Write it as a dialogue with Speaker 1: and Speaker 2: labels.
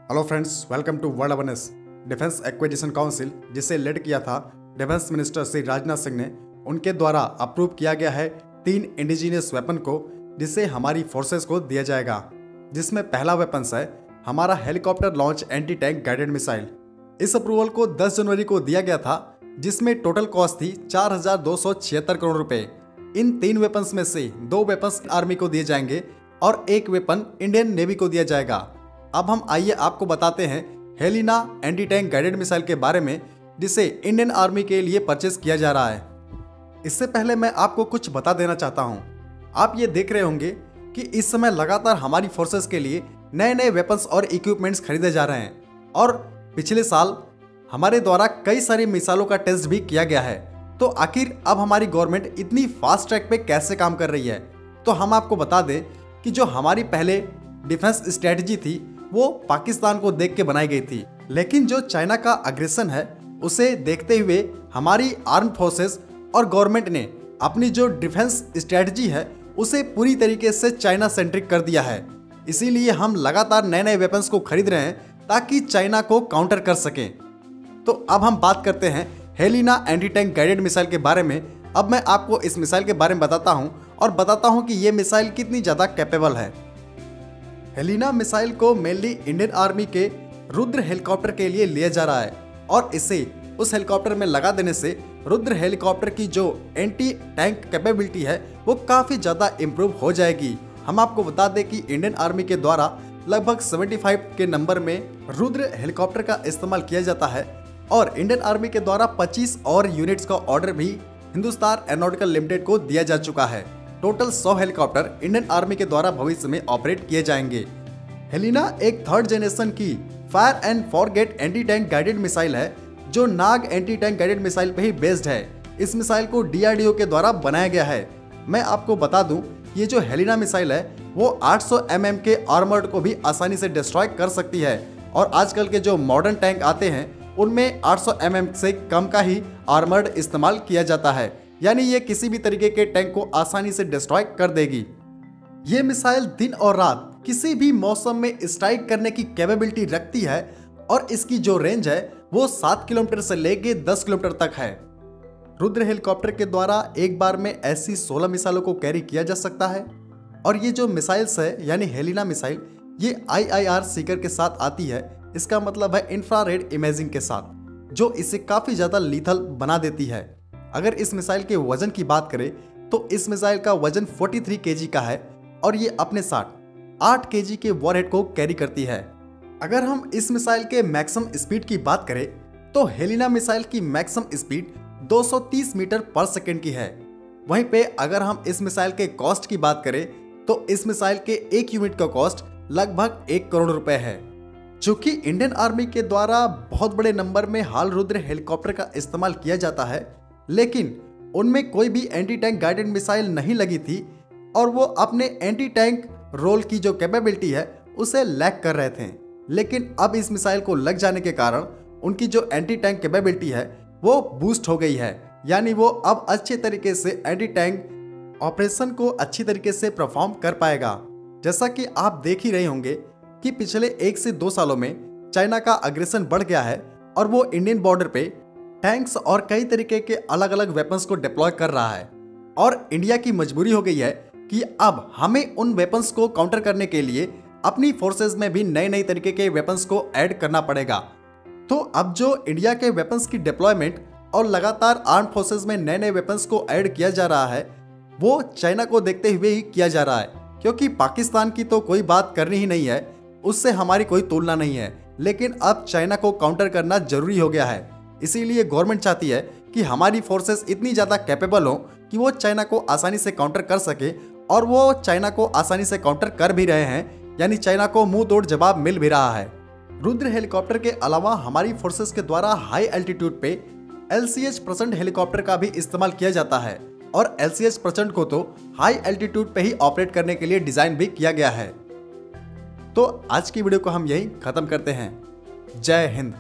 Speaker 1: Hello friends, welcome to world awareness. Defence acquisition council, जिसे lead किया था defence minister Shri Rajnath Singh ने, उनके द्वारा अप्रूव किया गया है 3 इंडिजीनियस वेपन को, जिसे हमारी फोर्सेस को दिया जाएगा। जिसमें पहला वेपन्स है हमारा helicopter launch anti tank guided missile. इस अप्रूवल को 10 जनवरी को दिया गया था, जिसमें टोटल कॉस्ट थी 4,276 करोड़ रुपए। इन 3 वेपन्स में से 2 वेपन्स आर्मी को दिए जाएंगे और 1 वेपन इंडियन नेवी को दिया जाएगा। अब हम आइए आपको बताते हैं Helina anti tank guided missile के बारे में, जिसे इंडियन आर्मी के लिए परचेस किया जा रहा है। इससे पहले मैं आपको कुछ बता देना चाहता हूं। आप ये देख रहे होंगे कि इस समय लगातार हमारी फोर्सेस के लिए नए नए वेपन्स और इक्विपमेंट्स खरीदे जा रहे हैं और पिछले साल हमारे द्वारा कई सारी मिसाइलों का टेस्ट भी किया गया है। तो आखिर अब हमारी गवर्नमेंट इतनी फास्ट ट्रैक पे कैसे काम कर रही है? तो हम आपको बता दें कि जो हमारी पहले डिफेंस स्ट्रेटजी थी वो पाकिस्तान को देख के बनाई गई थी, लेकिन जो चाइना का अग्रेशन है उसे देखते हुए हमारी आर्म्ड फोर्सेस और गवर्नमेंट ने अपनी जो डिफेंस स्ट्रेटजी है उसे पूरी तरीके से चाइना सेंट्रिक कर दिया है। इसीलिए हम लगातार नए नए वेपन्स को खरीद रहे हैं ताकि चाइना को काउंटर कर सकें। तो अब हम बात करते हैं Helina anti tank guided missile के बारे में। अब मैं आपको इस मिसाइल के बारे में बताता हूं और बताता हूं कि ये मिसाइल कितनी ज़्यादा कैपेबल है। हेलिना मिसाइल को मेनली इंडियन आर्मी के रुद्र हेलीकॉप्टर के लिए लिया जा रहा है और इसे उस हेलीकॉप्टर में लगा देने से रुद्र हेलीकॉप्टर की जो एंटी टैंक कैपेबिलिटी है वो काफ़ी ज़्यादा इम्प्रूव हो जाएगी। हम आपको बता दें कि इंडियन आर्मी के द्वारा लगभग 75 के नंबर में रुद्र हेलीकॉप्टर का इस्तेमाल किया जाता है और इंडियन आर्मी के द्वारा 25 और यूनिट्स का ऑर्डर भी हिंदुस्तान एरोनॉटिकल लिमिटेड को दिया जा चुका है। टोटल 100 हेलीकॉप्टर इंडियन आर्मी के द्वारा भविष्य में ऑपरेट किए जाएंगे। हेलिना एक 3rd जनरेशन की fire and forget anti tank guided missile है, जो नाग एंटी टैंक गाइडेड मिसाइल पे ही बेस्ड है। इस मिसाइल को DRDO के द्वारा बनाया गया है। मैं आपको बता दूं, ये जो हेलिना मिसाइल है वो 800 mm के आर्मर्ड को भी आसानी से डिस्ट्रॉय कर सकती है और आजकल के जो मॉडर्न टैंक आते हैं उनमें 800 mm से कम का ही आर्मर्ड इस्तेमाल किया जाता है, यानी ये किसी भी तरीके के टैंक को आसानी से डिस्ट्रॉय कर देगी। ये मिसाइल दिन और रात किसी भी मौसम में स्ट्राइक करने की कैपेबिलिटी रखती है और इसकी जो रेंज है वो 7 किलोमीटर से लेके 10 किलोमीटर तक है। रुद्र हेलीकॉप्टर के द्वारा एक बार में ऐसी 16 मिसाइलों को कैरी किया जा सकता है और ये जो मिसाइल्स है यानी हेलिना मिसाइल, ये IIR सीकर के साथ आती है। इसका मतलब है इंफ्रारेड इमेजिंग के साथ, जो इसे काफ़ी ज़्यादा लीथल बना देती है। अगर इस मिसाइल के वजन की बात करें तो इस मिसाइल का वजन 43 kg का है और ये अपने साथ 8 kg के वॉरहेड को कैरी करती है। अगर हम इस मिसाइल के मैक्सिमम स्पीड की बात करें तो हेलिना मिसाइल की मैक्सिमम स्पीड 230 मीटर पर सेकेंड की है। वहीं पे अगर हम इस मिसाइल के कॉस्ट की बात करें तो इस मिसाइल के 1 यूनिट का कॉस्ट लगभग 1 करोड़ रुपए है। चूंकि इंडियन आर्मी के द्वारा बहुत बड़े नंबर में हाल रुद्र हेलीकॉप्टर का इस्तेमाल किया जाता है, लेकिन उनमें कोई भी एंटी टैंक गाइडेड मिसाइल नहीं लगी थी और वो अपने एंटी टैंक रोल की जो कैपेबिलिटी है उसे लैक कर रहे थे। लेकिन अब इस मिसाइल को लग जाने के कारण उनकी जो एंटी टैंक कैपेबिलिटी है वो बूस्ट हो गई है, यानी वो अब अच्छे तरीके से एंटी टैंक ऑपरेशन को अच्छी तरीके से परफॉर्म कर पाएगा। जैसा कि आप देख ही रहे होंगे कि पिछले 1 से 2 सालों में चाइना का अग्रेशन बढ़ गया है और वो इंडियन बॉर्डर पे टैंक्स और कई तरीके के अलग अलग वेपन्स को डिप्लॉय कर रहा है और इंडिया की मजबूरी हो गई है कि अब हमें उन वेपन्स को काउंटर करने के लिए अपनी फोर्सेस में भी नए नए तरीके के वेपन्स को ऐड करना पड़ेगा। तो अब जो इंडिया के वेपन्स की डिप्लॉयमेंट और लगातार आर्म फोर्सेस में नए नए वेपन्स को ऐड किया जा रहा है वो चाइना को देखते हुए ही किया जा रहा है, क्योंकि पाकिस्तान की तो कोई बात करनी ही नहीं है, उससे हमारी कोई तुलना नहीं है। लेकिन अब चाइना को काउंटर करना जरूरी हो गया है। इसीलिए गवर्नमेंट चाहती है कि हमारी फोर्सेस इतनी ज़्यादा कैपेबल हो कि वो चाइना को आसानी से काउंटर कर सके और वो चाइना को आसानी से काउंटर कर भी रहे हैं, यानी चाइना को मुंह तोड़ जवाब मिल भी रहा है। रुद्र हेलीकॉप्टर के अलावा हमारी फोर्सेस के द्वारा हाई एल्टीट्यूड पे LCH प्रचंड हेलीकॉप्टर का भी इस्तेमाल किया जाता है और LCH प्रचंड को तो हाई एल्टीट्यूड पे ही ऑपरेट करने के लिए डिज़ाइन भी किया गया है। तो आज की वीडियो को हम यहीं ख़त्म करते हैं। जय हिंद।